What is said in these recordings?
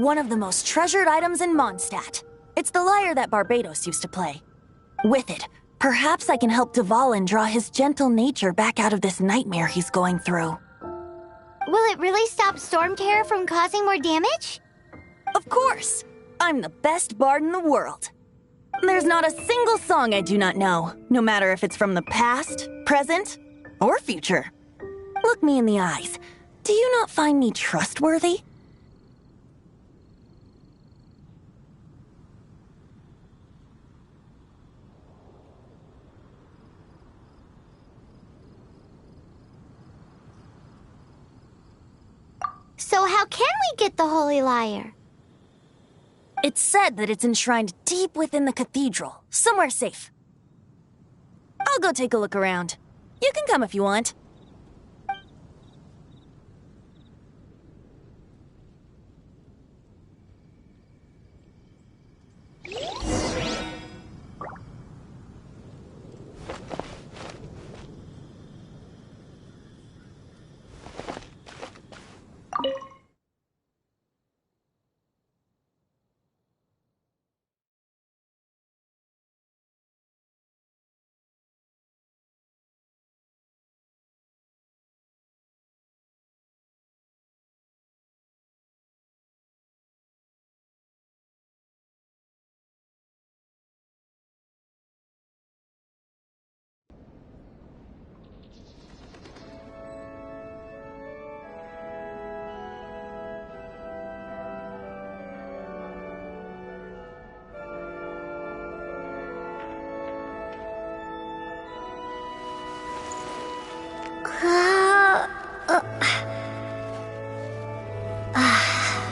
one of the most treasured items in Mondstadt. It's the lyre that Barbados used to play. With it, perhaps I can help Dvalin draw his gentle nature back out of this nightmare he's going through. Will it really stop Storm Terror from causing more damage? Of course! I'm the best bard in the world. There's not a single song I do not know, no matter if it's from the past, present, or future. Look me in the eyes. Do you not find me trustworthy? So how can we get the Holy Lyre? It's said that it's enshrined deep within the cathedral, somewhere safe. I'll go take a look around. You can come if you want.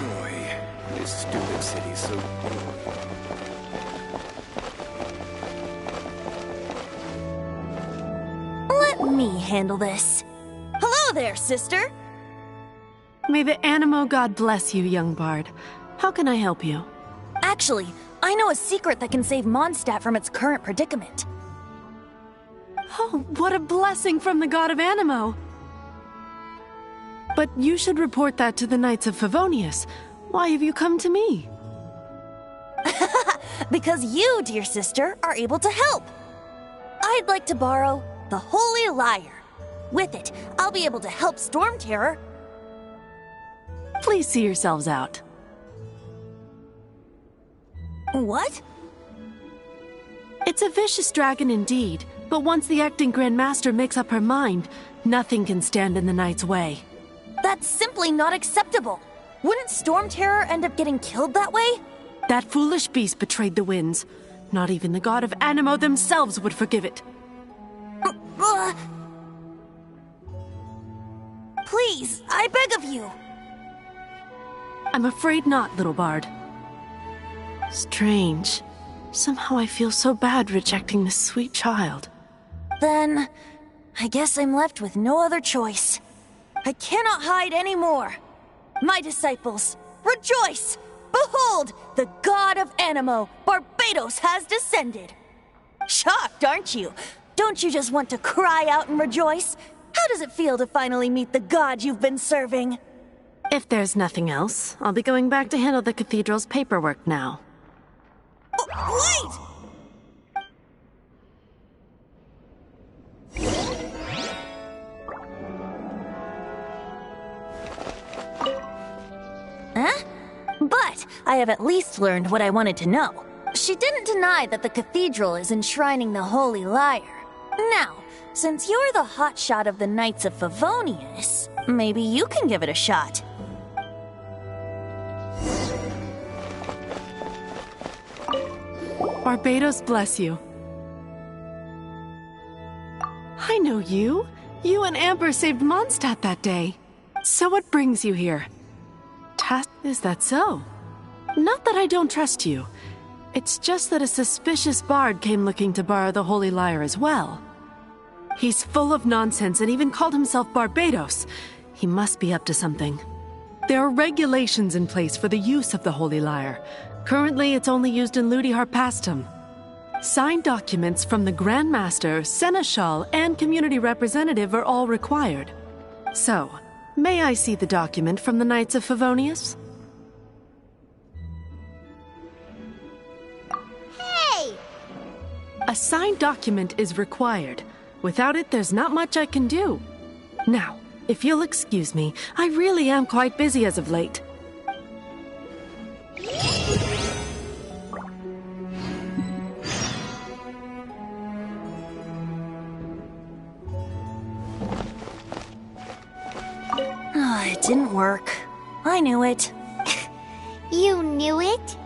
Boy, this stupid city's so Let me handle this. Hello there, sister! May the Animo god bless you, young bard. How can I help you? Actually, I know a secret that can save Mondstadt from its current predicament. Oh, what a blessing from the god of Animo! But you should report that to the Knights of Favonius. Why have you come to me? Because you, dear sister, are able to help. I'd like to borrow the Holy Lyre. With it, I'll be able to help Storm Terror. Please see yourselves out. What? It's a vicious dragon indeed, but once the acting Grand Master makes up her mind, nothing can stand in the Knight's way. That's simply not acceptable. Wouldn't Storm Terror end up getting killed that way? That foolish beast betrayed the winds. Not even the god of Animo themselves would forgive it. Please, I beg of you. I'm afraid not, little bard. Strange. Somehow I feel so bad rejecting this sweet child. Then, I guess I'm left with no other choice. I cannot hide anymore. My disciples, rejoice! Behold, the god of Animo, Barbados, has descended. Shocked, aren't you? Don't you just want to cry out and rejoice? How does it feel to finally meet the god you've been serving? If there's nothing else, I'll be going back to handle the cathedral's paperwork now. Wait! Huh? But I have at least learned what I wanted to know. She didn't deny that the cathedral is enshrining the Holy Lyre. Now, since you're the hotshot of the Knights of Favonius, maybe you can give it a shot. Barbados bless you. I know you. You and Amber saved Mondstadt that day. So what brings you here? Is that so? Not that I don't trust you. It's just that a suspicious bard came looking to borrow the Holy Lyre as well. He's full of nonsense and even called himself Barbados. He must be up to something. There are regulations in place for the use of the Holy Lyre. Currently, it's only used in Ludi Harpastum. Signed documents from the Grand Master, Seneschal, and Community Representative are all required. So, may I see the document from the Knights of Favonius? A signed document is required. Without it, there's not much I can do. Now, if you'll excuse me, I really am quite busy as of late. It didn't work. I knew it. You knew it?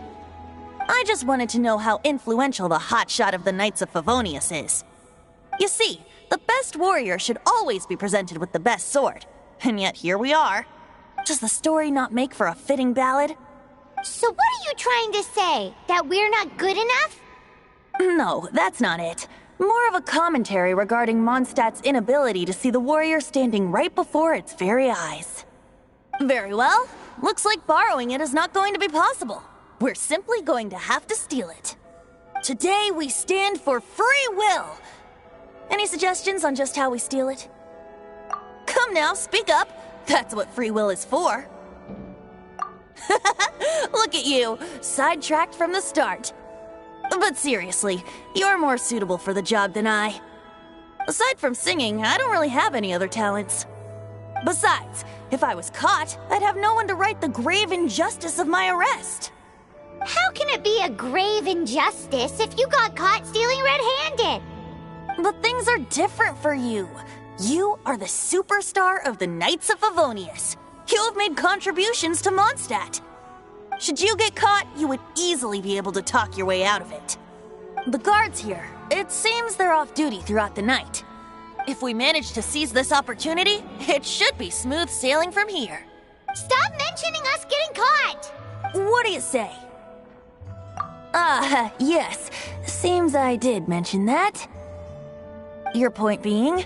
I just wanted to know how influential the hotshot of the Knights of Favonius is. You see, the best warrior should always be presented with the best sword. And yet here we are. Does the story not make for a fitting ballad? So what are you trying to say? That we're not good enough? No, that's not it. More of a commentary regarding Mondstadt's inability to see the warrior standing right before its very eyes. Very well. Looks like borrowing it is not going to be possible. We're simply going to have to steal it. Today we stand for free will. Any suggestions on just how we steal it? Come now, speak up. That's what free will is for. Look at you, sidetracked from the start. But seriously, you're more suitable for the job than I. Aside from singing, I don't really have any other talents. Besides, if I was caught, I'd have no one to right the grave injustice of my arrest. How can it be a grave injustice if you got caught stealing red-handed? But things are different for you. You are the superstar of the Knights of Favonius. You have made contributions to Mondstadt. Should you get caught, you would easily be able to talk your way out of it. The guards here, it seems they're off duty throughout the night. If we manage to seize this opportunity, it should be smooth sailing from here. Stop mentioning us getting caught! What do you say? Yes. Seems I did mention that. Your point being?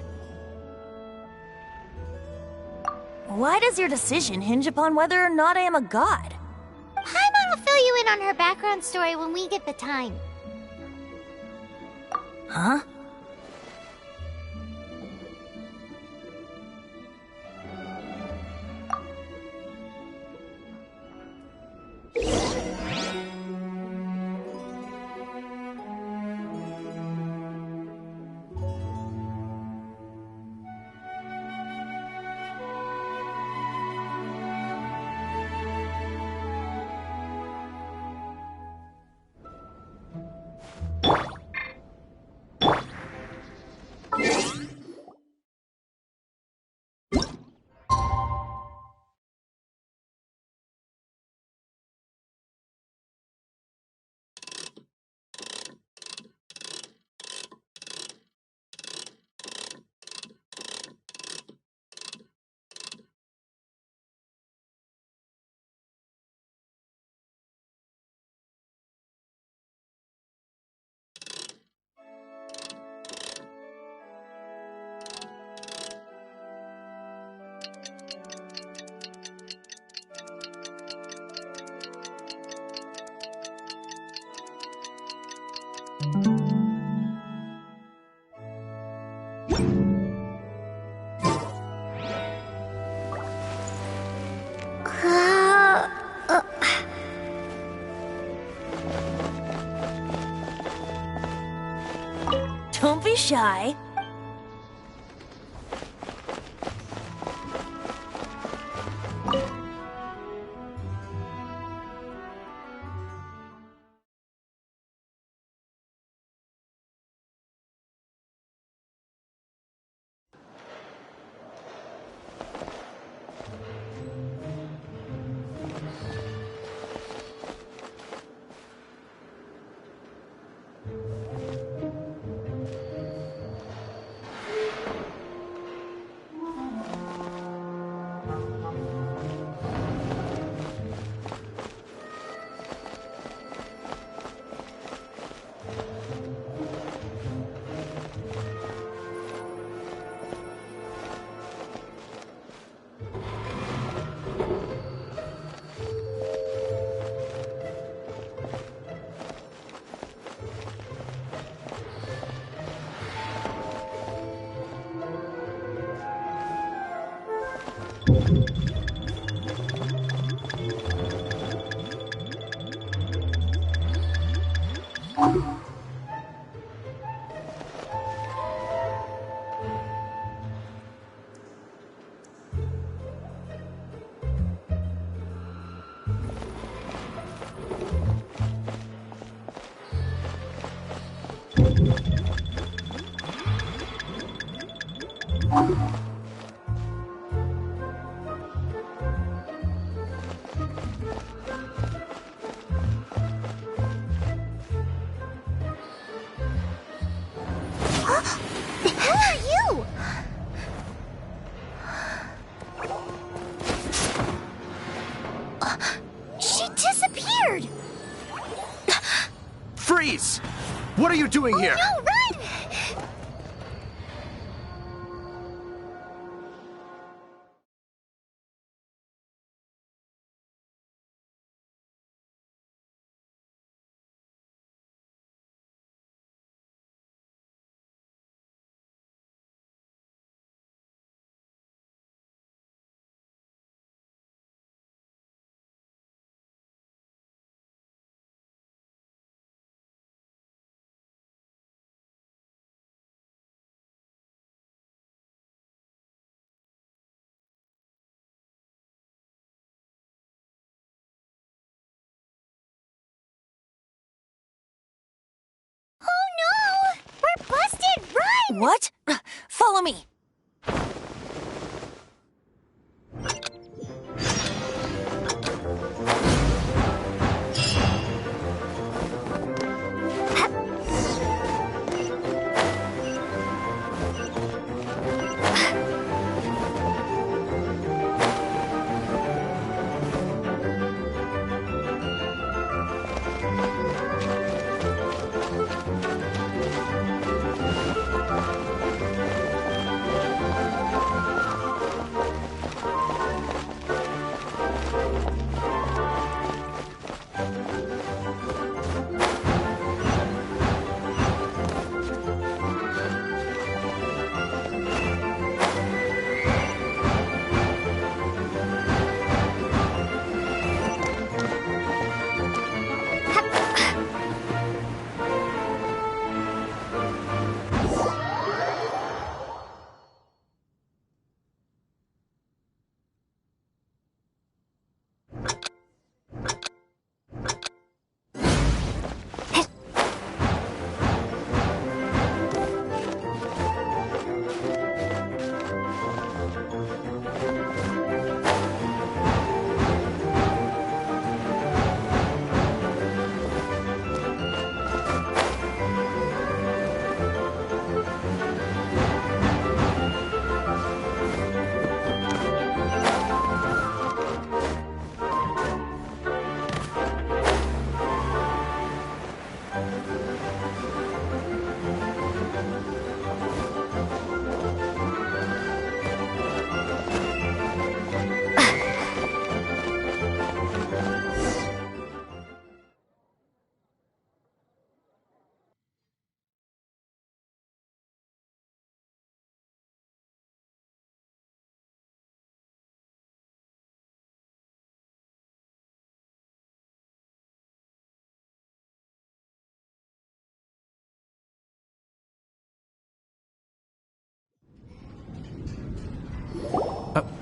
Why does your decision hinge upon whether or not I am a god? Paimon will fill you in on her background story when we get the time. Huh? Don't be shy. Who are you? She disappeared! Freeze! What are you doing here? No, run! Oh no! We're busted! Run! What? Follow me.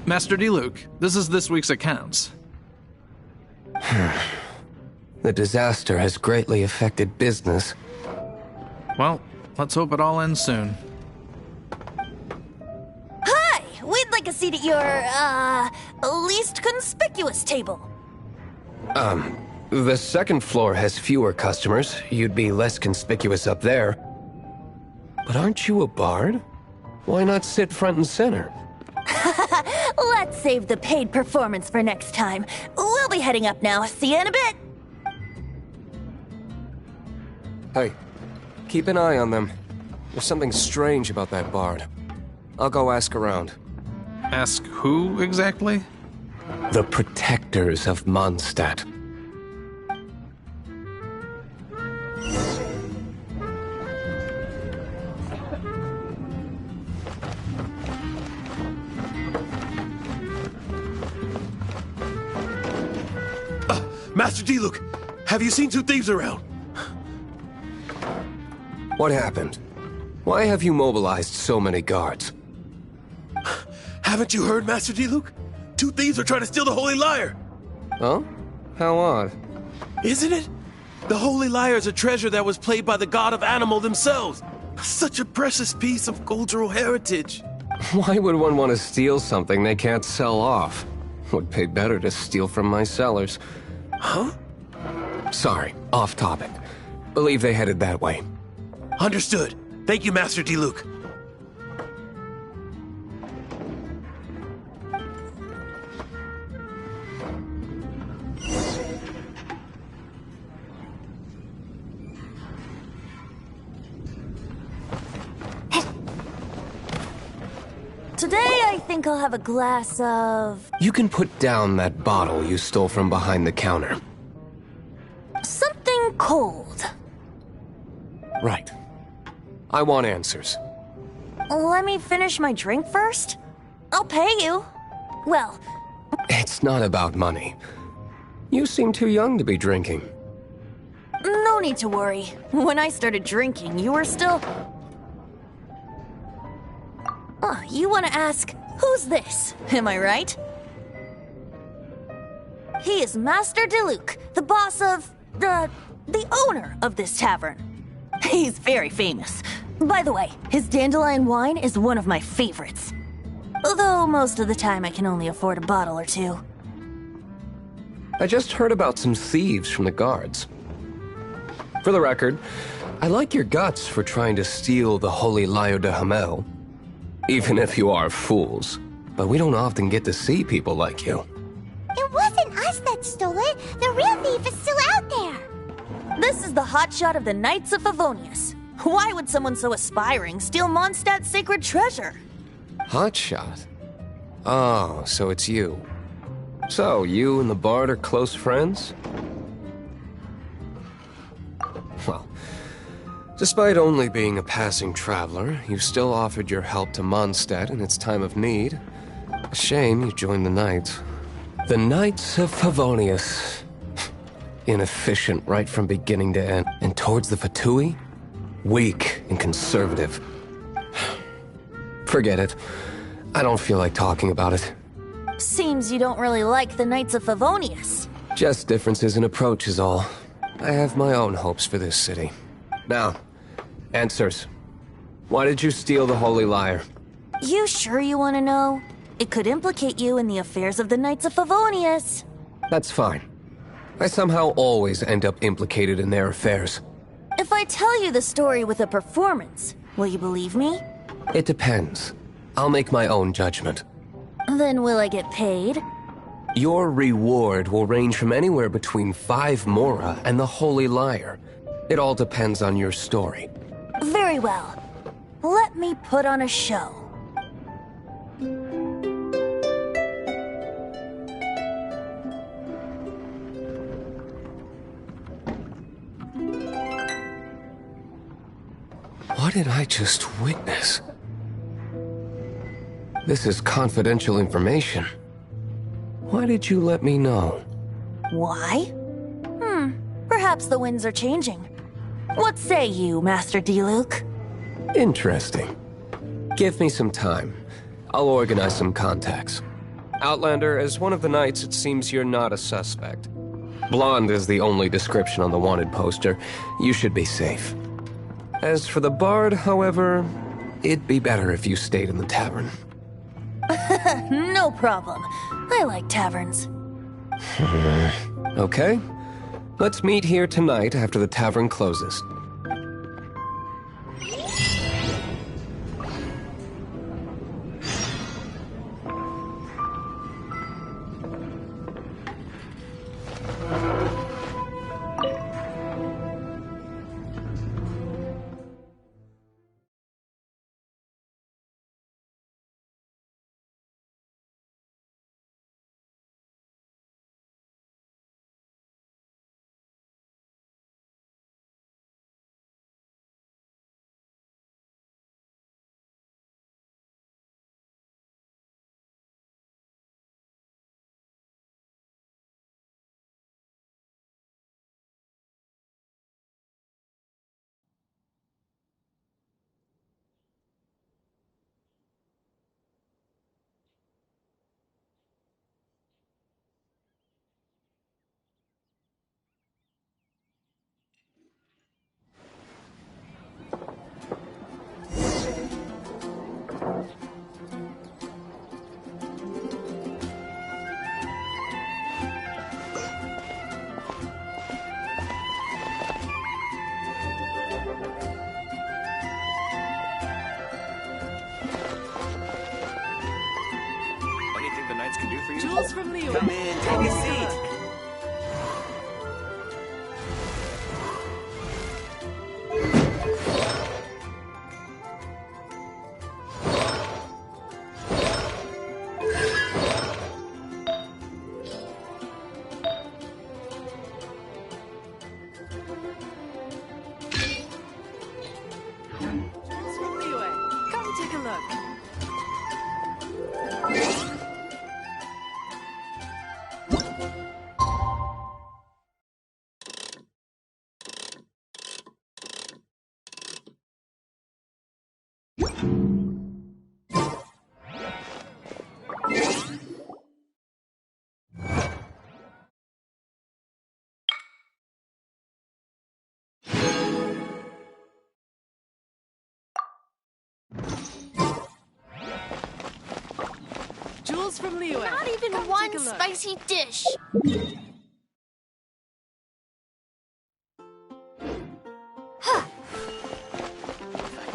Master Diluc, this is this week's accounts. The disaster has greatly affected business. Well, let's hope it all ends soon. Hi! We'd like a seat at your, least conspicuous table. The second floor has fewer customers. You'd be less conspicuous up there. But aren't you a bard? Why not sit front and center? Let's save the paid performance for next time. We'll be heading up now. See you in a bit. Hey, keep an eye on them. There's something strange about that bard. I'll go ask around. Ask who exactly? The protectors of Mondstadt. Master Diluc, have you seen two thieves around? What happened? Why have you mobilized so many guards? Haven't you heard, Master Diluc? Two thieves are trying to steal the Holy Lyre! Huh? How odd. Isn't it? The Holy Lyre is a treasure that was played by the god of animal themselves. Such a precious piece of cultural heritage. Why would one want to steal something they can't sell off? Would pay better to steal from my sellers. Huh? Sorry, off topic. Believe they headed that way. Understood. Thank you, Master Diluc. Today I think I'll have a glass of... You can put down that bottle you stole from behind the counter. something cold. Right. I want answers. Let me finish my drink first. I'll pay you. Well, It's not about money. You seem too young to be drinking. no need to worry. When I started drinking, you were still... you want to ask, who's this? Am I right? He is Master Diluc, the boss of... the owner of this tavern. He's very famous. By the way, his dandelion wine is one of my favorites. Although most of the time I can only afford a bottle or two. I just heard about some thieves from the guards. For the record, I like your guts for trying to steal the Holy Lyre de Hamel. Even if you are fools. But we don't often get to see people like you. It wasn't us that stole it. The real thief is still out there. This is the hotshot of the Knights of Favonius. Why would someone so aspiring steal Mondstadt's sacred treasure? Hotshot? Oh, so it's you. So, you and the Bard are close friends? Well, despite only being a passing traveler, you still offered your help to Mondstadt in its time of need. A shame you joined the Knights. The Knights of Favonius. Inefficient right from beginning to end. And towards the Fatui? Weak and conservative. Forget it. I don't feel like talking about it. Seems you don't really like the Knights of Favonius. Just differences in approach is all. I have my own hopes for this city. Now, answers. Why did you steal the Holy Lyre? You sure you want to know? It could implicate you in the affairs of the Knights of Favonius. That's fine. I somehow always end up implicated in their affairs. If I tell you the story with a performance, will you believe me? It depends. I'll make my own judgment. Then will I get paid? Your reward will range from anywhere between 5 Mora and the Holy Lyre. It all depends on your story. Very well. Let me put on a show. What did I just witness? This is confidential information. Why did you let me know? Why? Perhaps the winds are changing. What say you, Master Diluc? Interesting. Give me some time. I'll organize some contacts. Outlander, as one of the knights, it seems you're not a suspect. Blonde is the only description on the wanted poster. You should be safe. As for the Bard, however, it'd be better if you stayed in the tavern. No problem. I like taverns. Okay. Let's meet here tonight after the tavern closes. for you. Jules from Leo. Come in, take a seat. Jules from Leo. Come take a look. Jules from Leo. Not even Come one take a look. spicy dish. I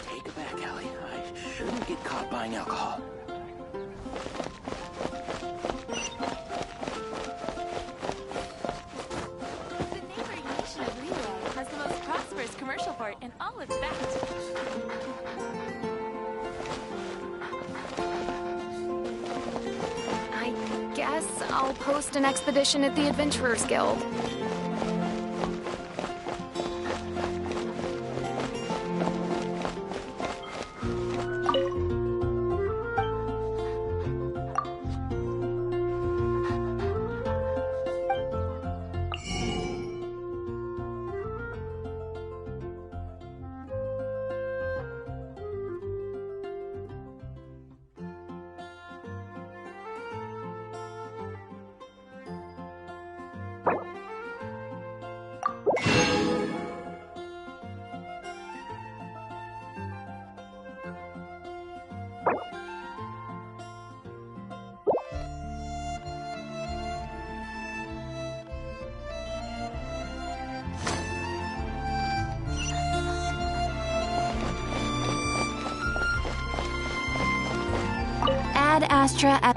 take it back, Allie. I shouldn't get caught buying alcohol. The neighboring nation of Relay has the most prosperous commercial port in all of Tibet. I guess I'll post an expedition at the Adventurers Guild. Ad Astra at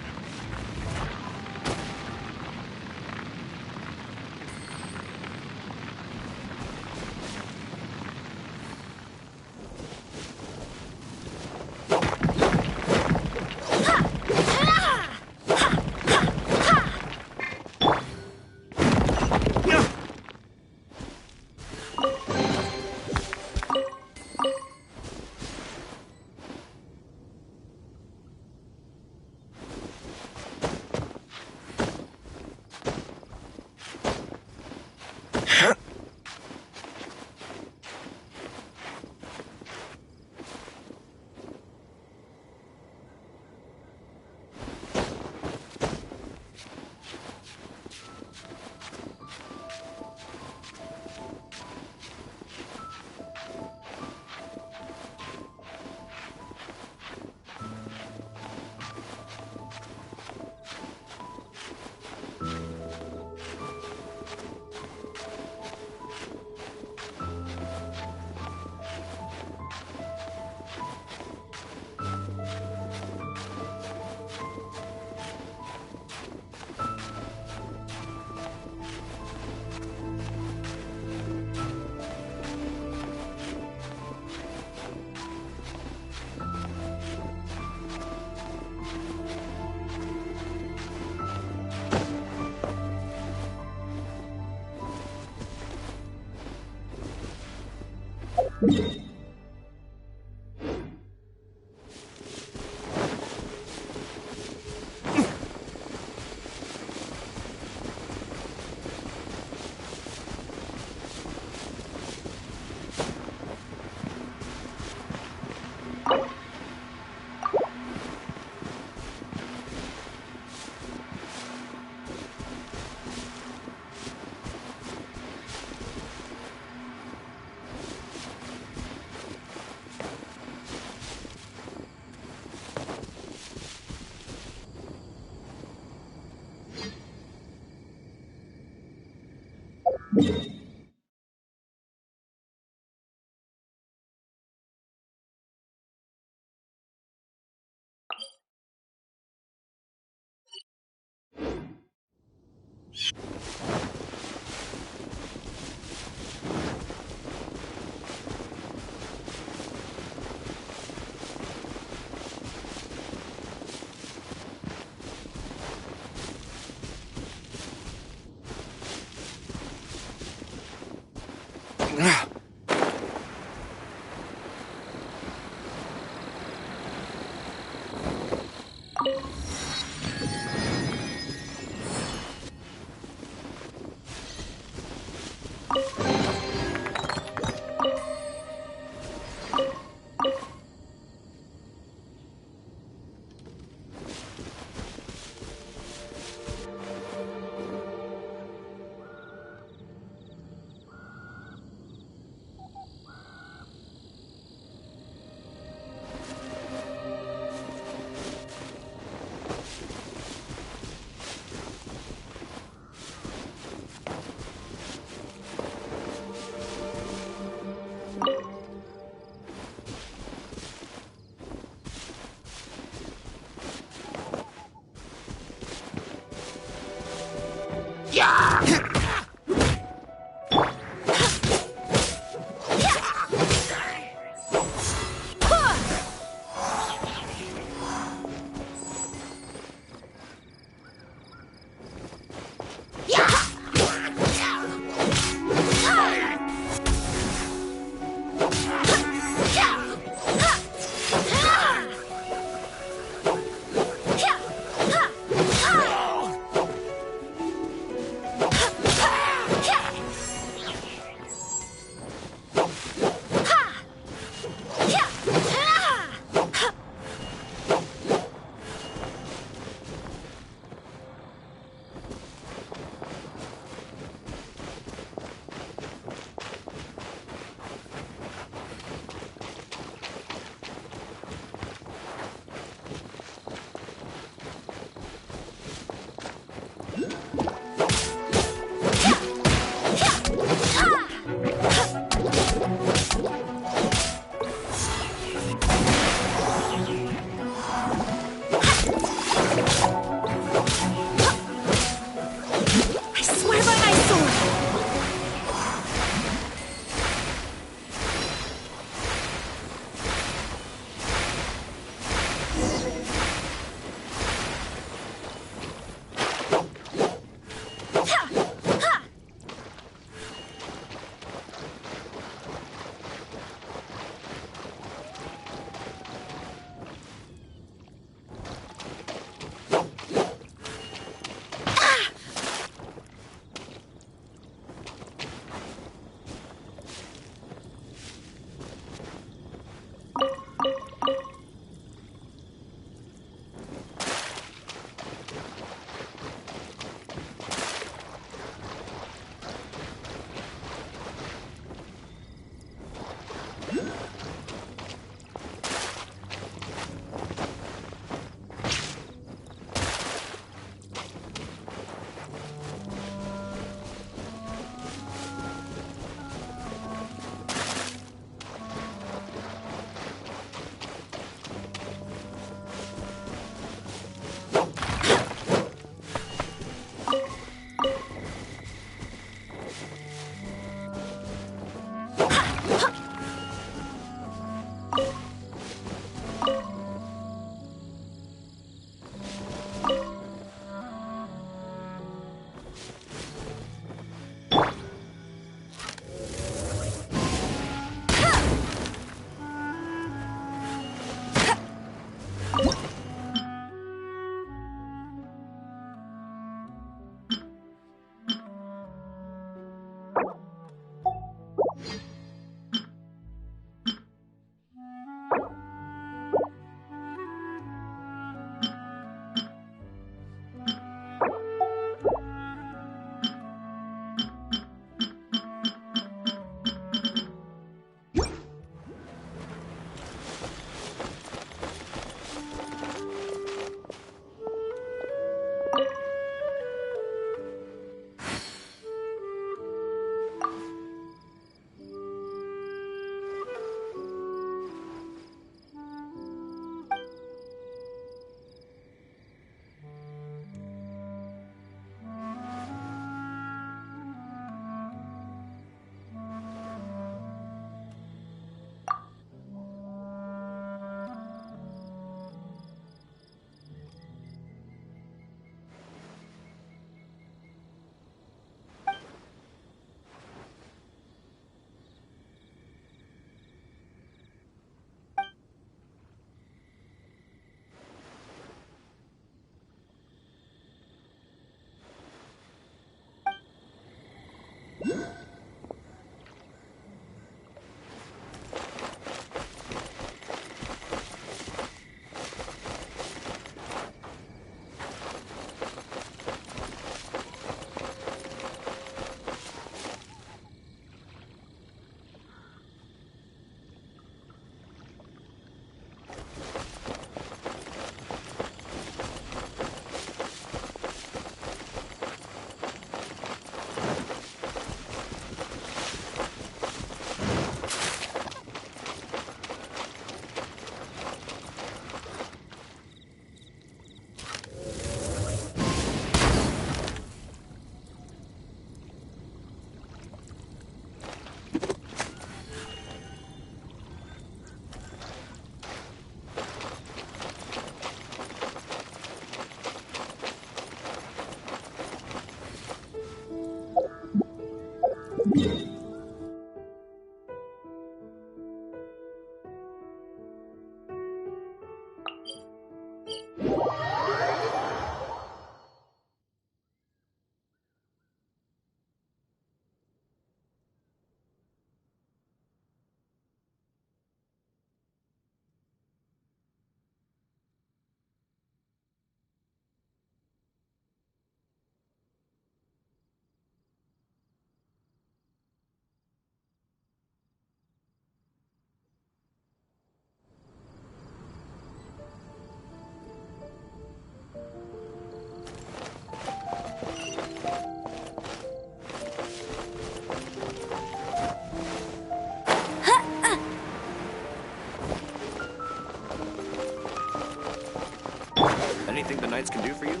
Anything the Knights can do for you?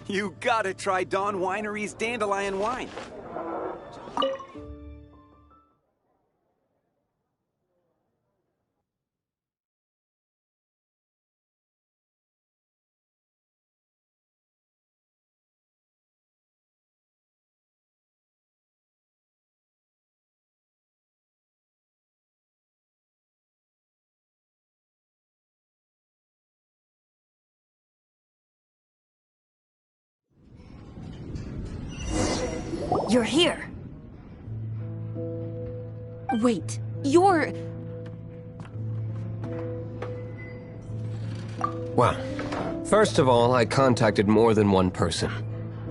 You gotta try Dawn Winery's Dandelion Wine. You're here. Wait, you're... Well, first of all, I contacted more than one person.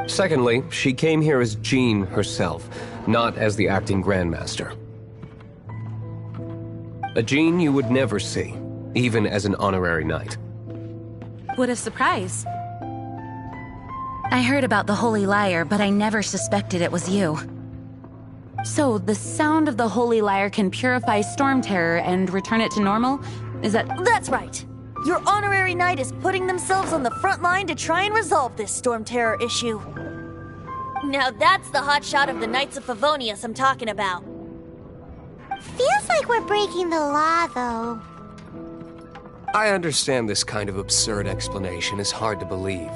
Secondly, she came here as Jean herself, not as the acting Grandmaster. A Jean you would never see, even as an honorary knight. What a surprise. I heard about the Holy Lyre, but I never suspected it was you. So, the sound of the Holy Lyre can purify Storm Terror and return it to normal? Is that... That's right! Your honorary knight is putting themselves on the front line to try and resolve this Storm Terror issue. Now that's the hotshot of the Knights of Favonius I'm talking about. Feels like we're breaking the law, though. I understand this kind of absurd explanation is hard to believe.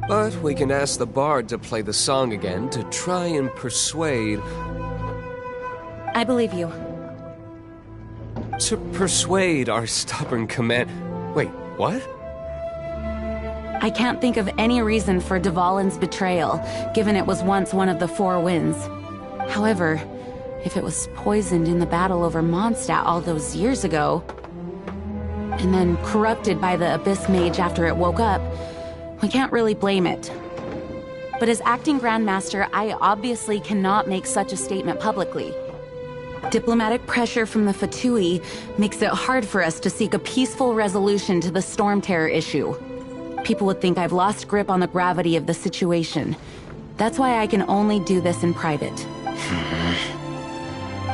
But we can ask the bard to play the song again to try and persuade... I believe you. To persuade our stubborn command... Wait, what? I can't think of any reason for Dvalin's betrayal, given it was once one of the Four Winds. However, if it was poisoned in the battle over Mondstadt all those years ago, and then corrupted by the Abyss Mage after it woke up, we can't really blame it. But as acting Grandmaster, I obviously cannot make such a statement publicly. Diplomatic pressure from the Fatui makes it hard for us to seek a peaceful resolution to the storm terror issue. People would think I've lost grip on the gravity of the situation. That's why I can only do this in private.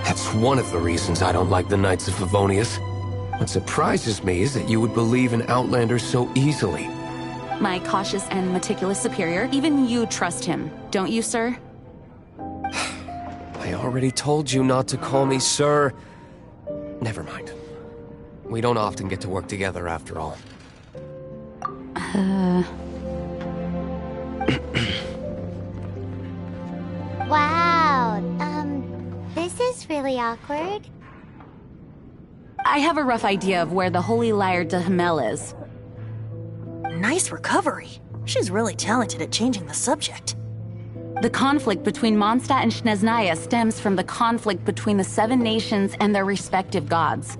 That's one of the reasons I don't like the Knights of Favonius. What surprises me is that you would believe in Outlanders so easily. My cautious and meticulous superior, even you trust him, don't you, sir? I already told you not to call me sir. Never mind. We don't often get to work together after all. Wow, this is really awkward. I have a rough idea of where the Holy Lyre de Hamel is. Nice recovery. She's really talented at changing the subject. The conflict between Mondstadt and Snezhnaya stems from the conflict between the 7 nations and their respective gods.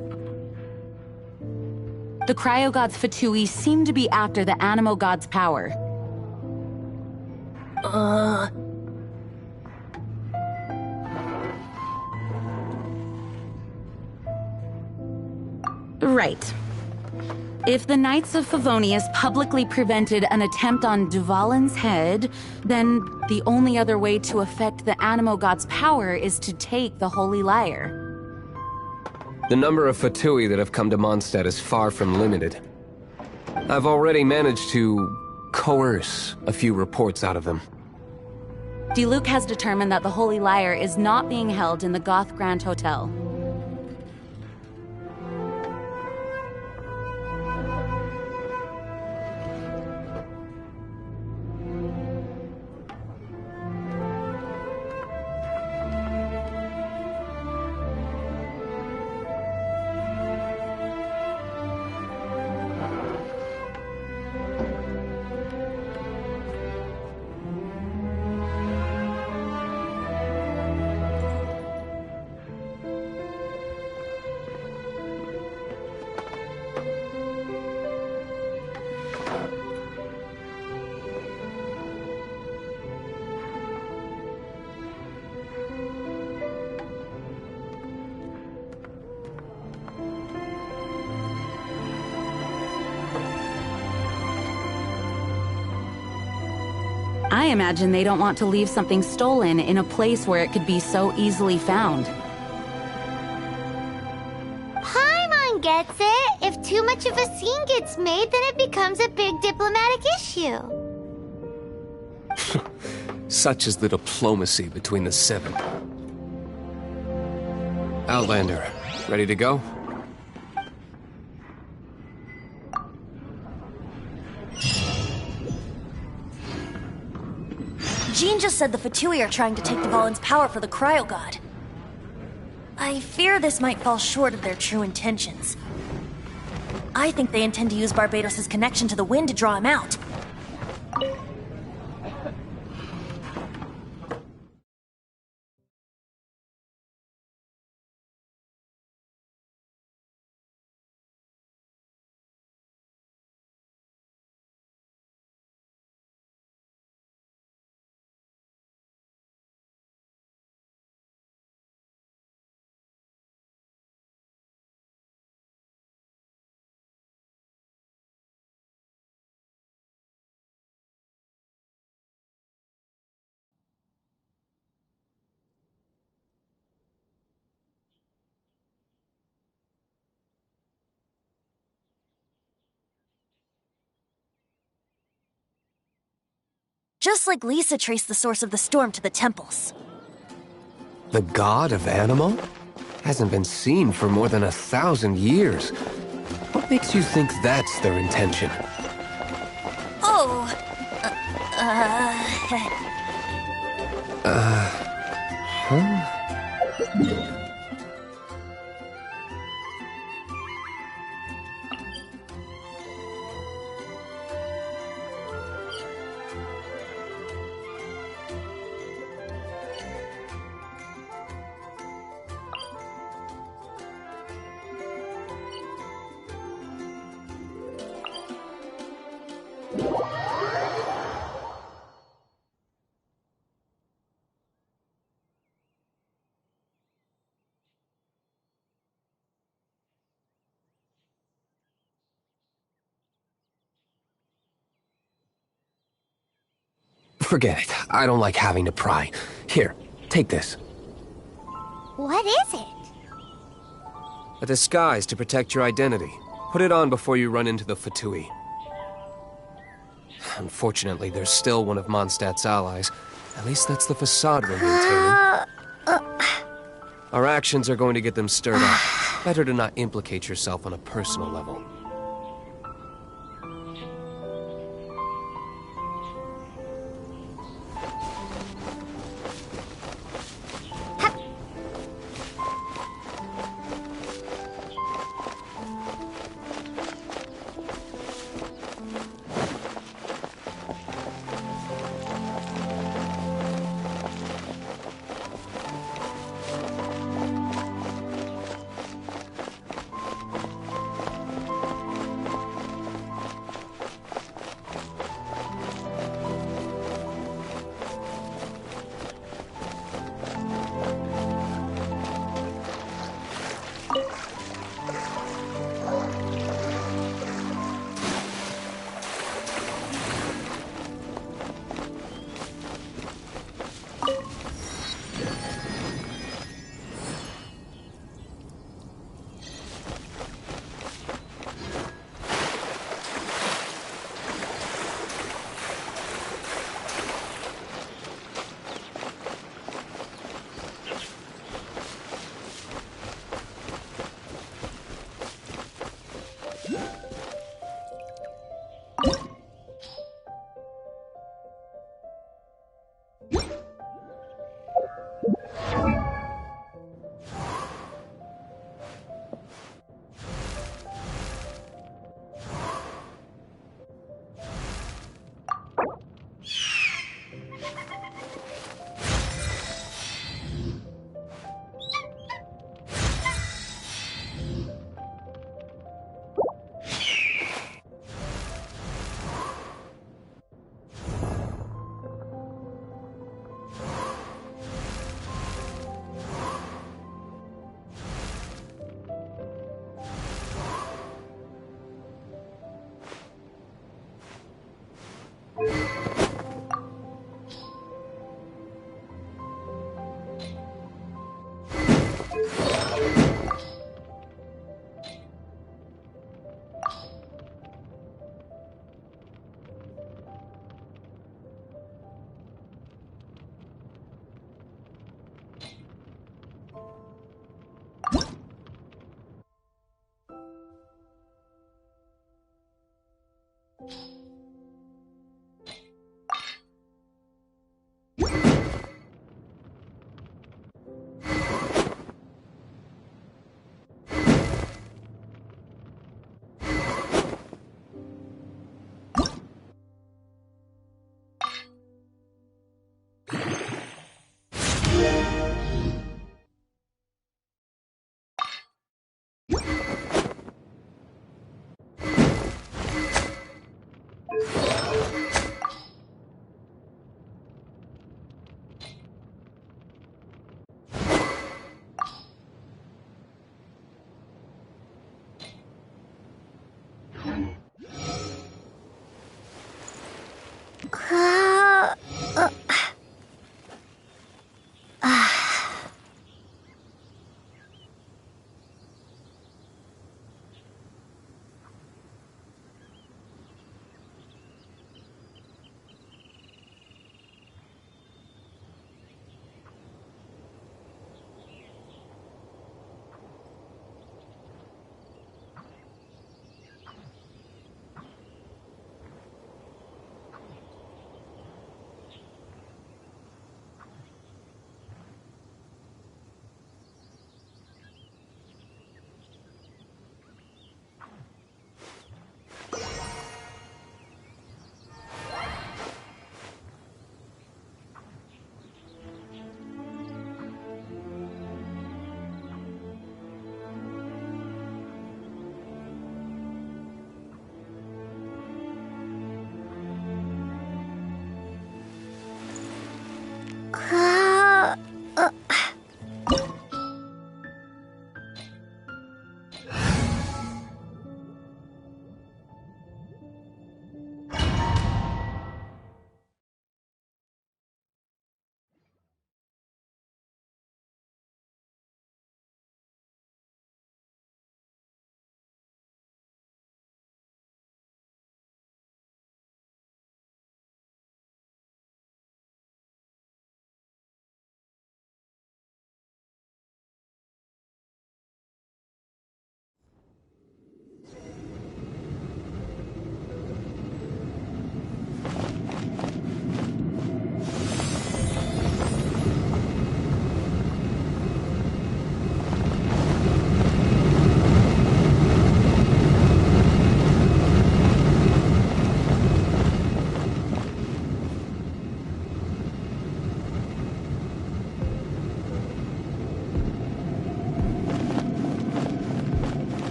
The cryo-gods Fatui seem to be after the Animo god's power. Right. If the Knights of Favonius publicly prevented an attempt on Duvalin's head, then the only other way to affect the Animo god's power is to take the Holy Lyre. The number of Fatui that have come to Mondstadt is far from limited. I've already managed to coerce a few reports out of them. Diluc has determined that the Holy Lyre is not being held in the Goth Grand Hotel. I imagine they don't want to leave something stolen in a place where it could be so easily found. Paimon gets it. If too much of a scene gets made, then it becomes a big diplomatic issue. Such is the diplomacy between the 7. Outlander, ready to go? Jean just said the Fatui are trying to take Duvalin's power for the Cryo God. I fear this might fall short of their true intentions. I think they intend to use Barbados' connection to the wind to draw him out. Just like Lisa traced the source of the storm to the temples. The god of Animo? Hasn't been seen for more than 1,000 years. What makes you think that's their intention? Oh, huh? Forget it. I don't like having to pry. Here, take this. What is it? A disguise to protect your identity. Put it on before you run into the Fatui. Unfortunately, there's still one of Mondstadt's allies. At least that's the facade we're maintaining. Our actions are going to get them stirred up. Better to not implicate yourself on a personal level.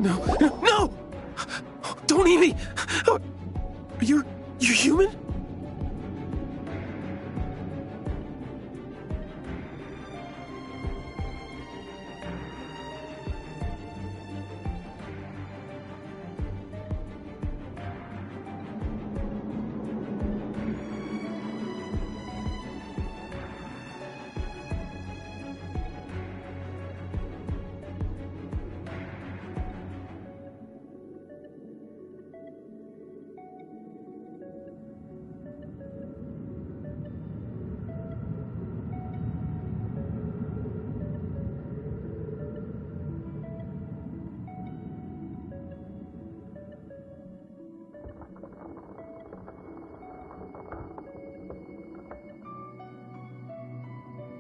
No! Don't eat me! You're human?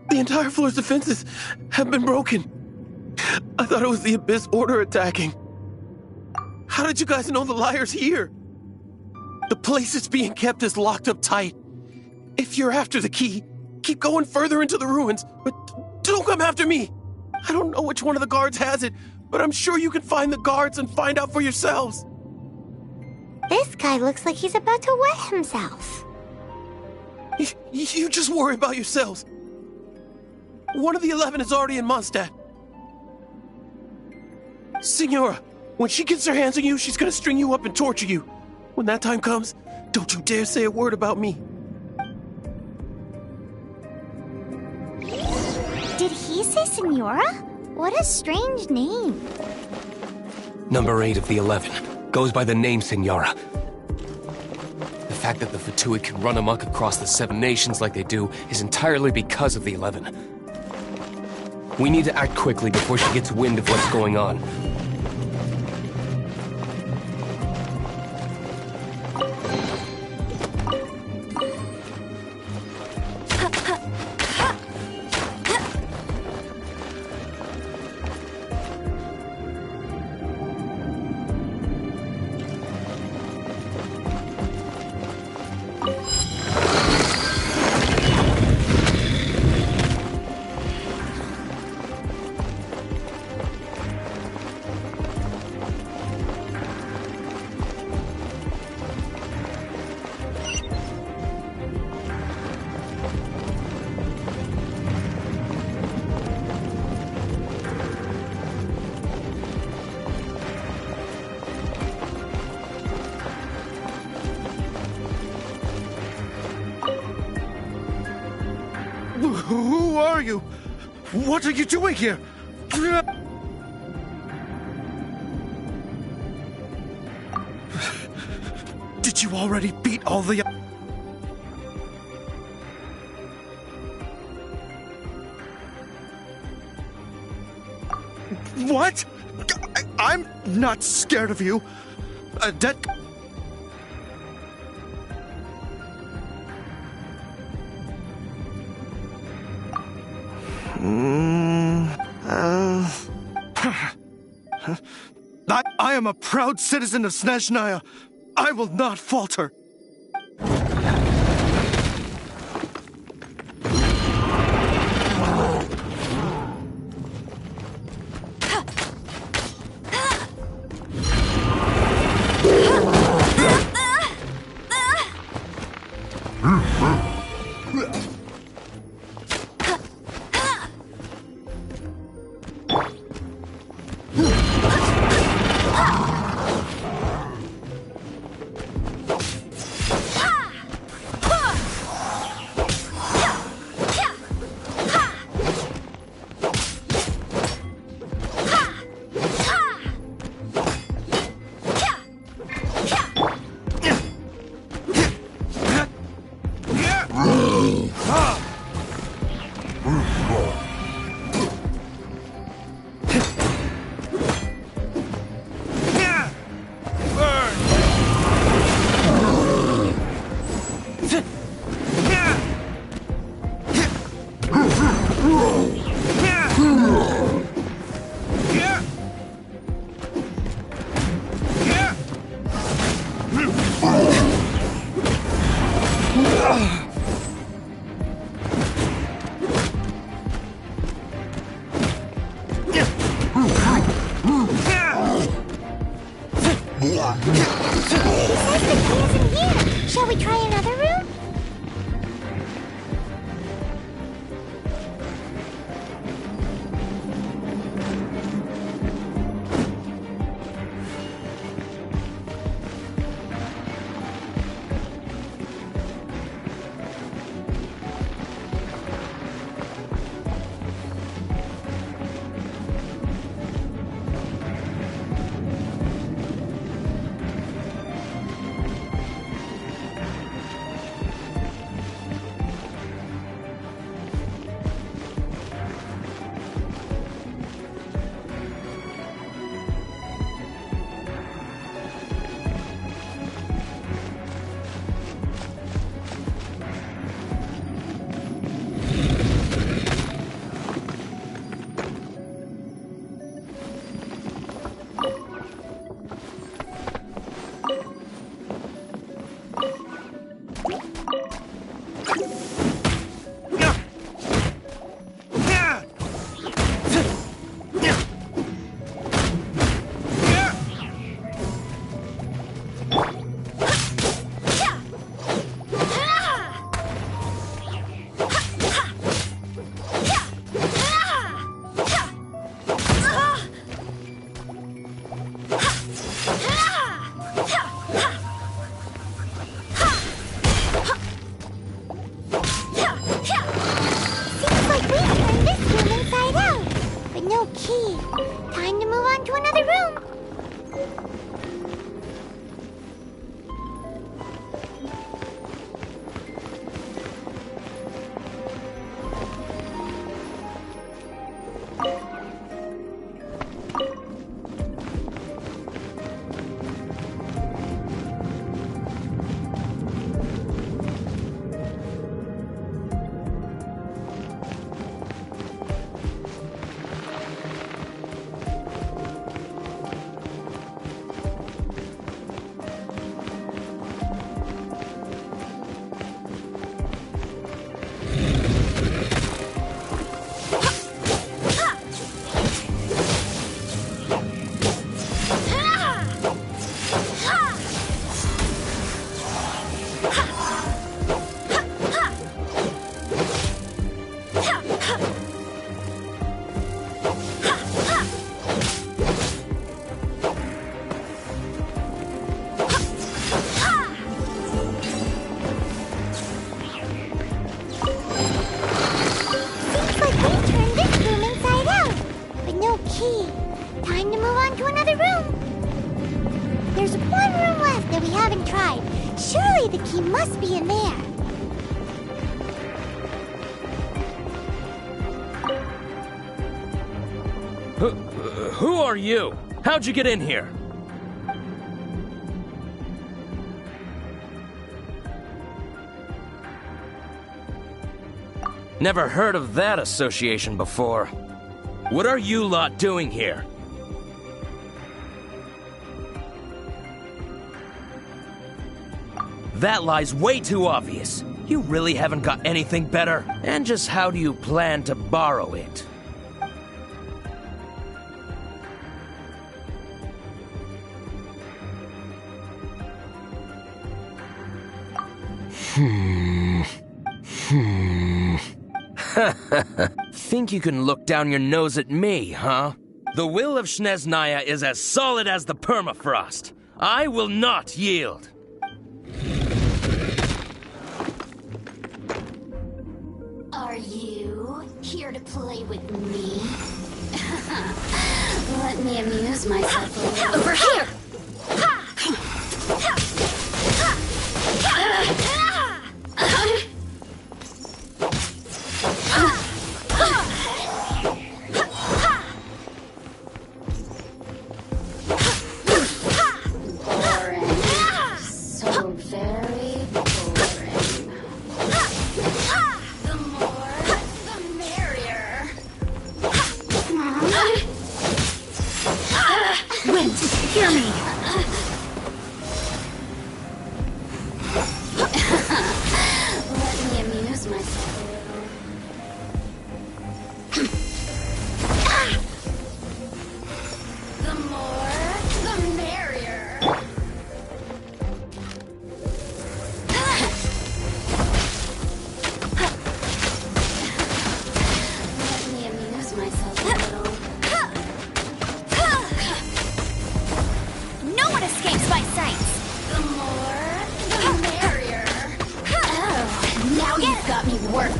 The entire floor's defenses have been broken. I thought it was the Abyss Order attacking. How did you guys know the liar's here? The place is being kept is locked up tight. If you're after the key, keep going further into the ruins, but don't come after me. I don't know which one of the guards has it, but I'm sure you can find the guards and find out for yourselves. This guy looks like he's about to wet himself. You just worry about yourselves. One of the 11 is already in Mondstadt. Signora, when she gets her hands on you, she's gonna string you up and torture you. When that time comes, don't you dare say a word about me. Did he say Signora? What a strange name. Number 8 of the 11 goes by the name Senora. The fact that the Fatui can run amok across the 7 nations like they do is entirely because of the 11. We need to act quickly before she gets wind of what's going on. Who are you? What are you doing here? Did you already beat all the... What? I'm not scared of you. That... I am a proud citizen of Snezhnaya. I will not falter. Shall we try another room? Who are you? How'd you get in here? Never heard of that association before. What are you lot doing here? That lie's way too obvious. You really haven't got anything better? And just how do you plan to borrow it? Think you can look down your nose at me, huh? The will of Snezhnaya is as solid as the permafrost. I will not yield. Are you here to play with me? Let me amuse myself a little. Over here! Hear me!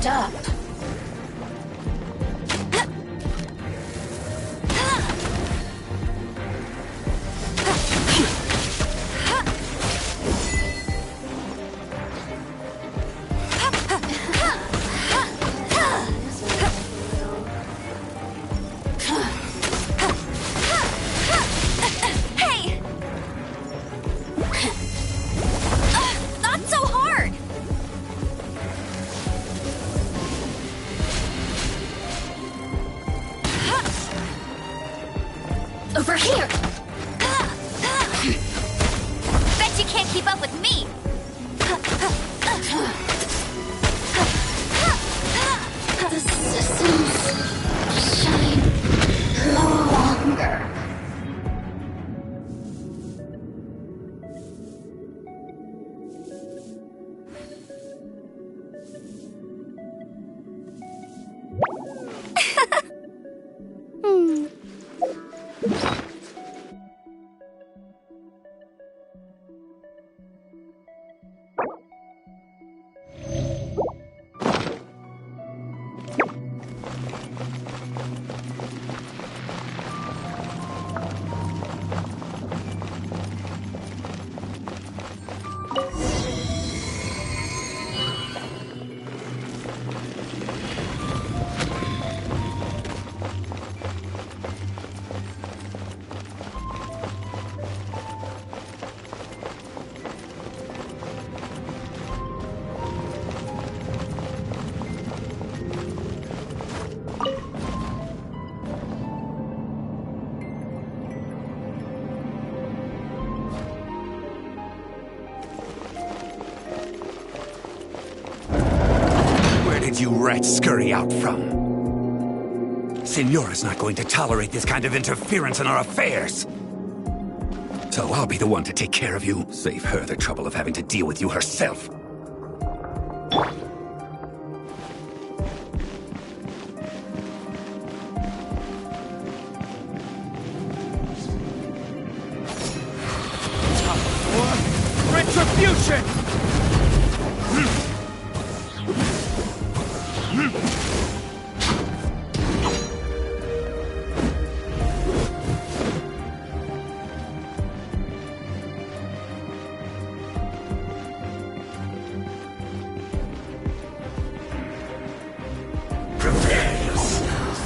up. Hey! Not so hard! Over here! Bet you can't keep up with me! The systems shine no longer. Where did you rats scurry out from? Signora's not going to tolerate this kind of interference in our affairs. So I'll be the one to take care of you. Save her the trouble of having to deal with you herself. Retribution! Prepare yourself.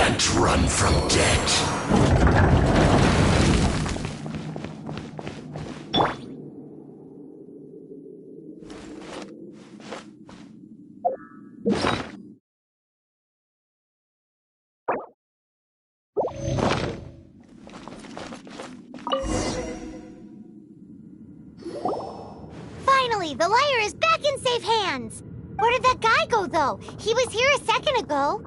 can't run from death. Finally, the liar is back in safe hands. Where did that guy go, though? He was here a second ago.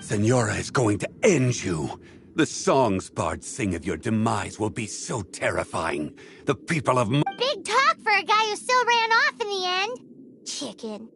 Senora is going to end you. The songs bards sing of your demise will be so terrifying. The people of Big talk for a guy who still ran off in the end. Chicken.